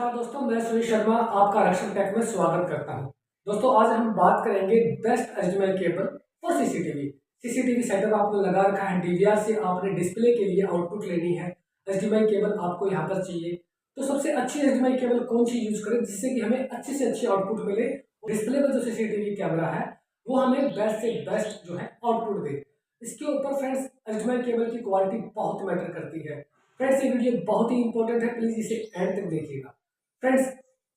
नमस्कार दोस्तों, मैं सुनील शर्मा आपका रक्षण टेक में स्वागत करता हूं। दोस्तों आज हम बात करेंगे best HDMI cable for CCTV setup आपने लगा रखा है, डीवीआर से आपने डिस्प्ले के लिए आउटपुट लेनी है, एचडीएमआई केबल आपको यहां पर चाहिए। तो सबसे अच्छी एचडीएमआई केबल कौन सी यूज करें जिससे कि हमें अच्छी से अच्छी आउटपुट मिले, डिस्प्ले पर जो सीसीटीवी कैमरा है वो हमें बेस्ट से बेस्ट जो है आउटपुट दे। इसके ऊपर फ्रेंड्स एचडीएमआई केबल की क्वालिटी बहुत मैटर करती है। फ्रेंड्स ये वीडियो बहुत ही इंपॉर्टेंट है, प्लीज इसे एंड तक देखिएगा। फ्रेंड्स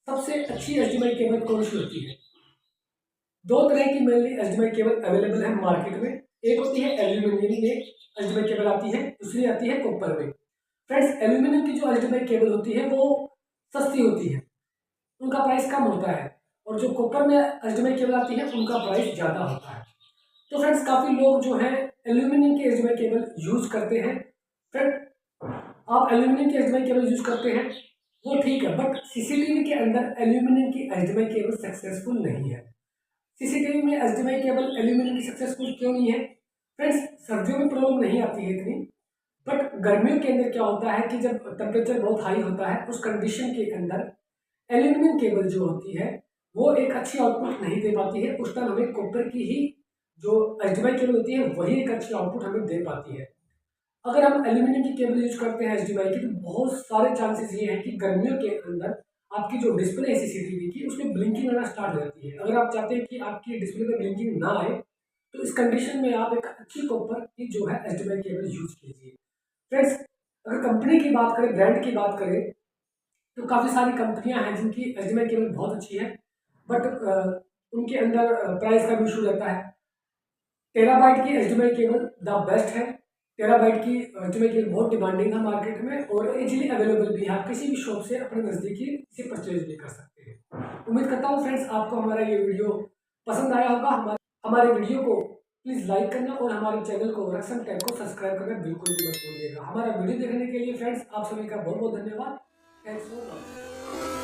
सबसे अच्छी एचडीएमआई केबल कौन सी होती है? दो तरह की मेनली एचडीएमआई केबल अवेलेबल है मार्केट में। एक होती है एल्यूमिनियम में एचडीएमआई केबल आती है, दूसरी आती है कॉपर में। फ्रेंड्स एल्यूमिनियम की जो एचडीएमआई केबल होती है वो सस्ती होती है, उनका प्राइस कम होता है, और जो कॉपर में एचडीएमआई केबल आती है उनका प्राइस ज़्यादा होता है। तो फ्रेंड्स काफ़ी लोग जो है एल्यूमिनियम की एचडीएमआई केबल यूज़ करते हैं। फ्रेंड आप एल्यूमिनियम की एचडीएमआई केबल यूज करते हैं वो ठीक है, बट सीसीटीवी के अंदर एल्यूमिनियम की एचडीएमआई केबल सक्सेसफुल नहीं है। सीसीटीवी में एचडीएमआई केबल एल्यूमिनियम की सक्सेसफुल क्यों नहीं है? फ्रेंड्स सर्दियों में प्रॉब्लम नहीं आती है इतनी, बट गर्मियों के अंदर क्या होता है कि जब टेम्परेचर बहुत हाई होता है उस कंडीशन के अंदर एल्यूमिनियम केबल जो होती है वो एक अच्छी आउटपुट नहीं दे पाती है। उस टाइम हमें कॉपर की ही जो एचडीएमआई केबल होती है वही एक अच्छी आउटपुट हमें दे पाती है। अगर हम एल्यूमिनियम की केबल यूज करते हैं एचडीएमआई की, तो बहुत सारे चांसेस ये हैं कि गर्मियों के अंदर आपकी जो डिस्प्ले है सीसीटीवी की उसमें ब्लिंकिंग आना स्टार्ट हो जाती है। अगर आप चाहते हैं कि आपकी डिस्प्ले में ब्लिंकिंग ना आए तो इस कंडीशन में आप एक अच्छी कॉपर की जो है एचडीएमआई केबल यूज कीजिए। फ्रेंड्स अगर कंपनी की बात करें, ब्रांड की बात करें, तो काफ़ी सारी कंपनियां हैं जिनकी एचडीएमआई केबल बहुत अच्छी है, बट उनके अंदर प्राइस का भी इशू रहता है। टेराबाइट की एचडीएमआई केबल द बेस्ट है। टेराबाइट की एचडीएमआई केबल बहुत डिमांडिंग है मार्केट में और इजीली अवेलेबल भी है, आप किसी भी शॉप से अपने नज़दीकी इसे परचेज भी कर सकते हैं। उम्मीद करता हूँ फ्रेंड्स आपको हमारा ये वीडियो पसंद आया होगा। हमारे वीडियो को प्लीज़ लाइक करना और हमारे चैनल को रक्षण टेक को सब्सक्राइब करना बिल्कुल भी मत भूलिएगा। हमारा वीडियो देखने के लिए फ्रेंड्स आप सभी का बहुत बहुत धन्यवाद। Thanks for watching.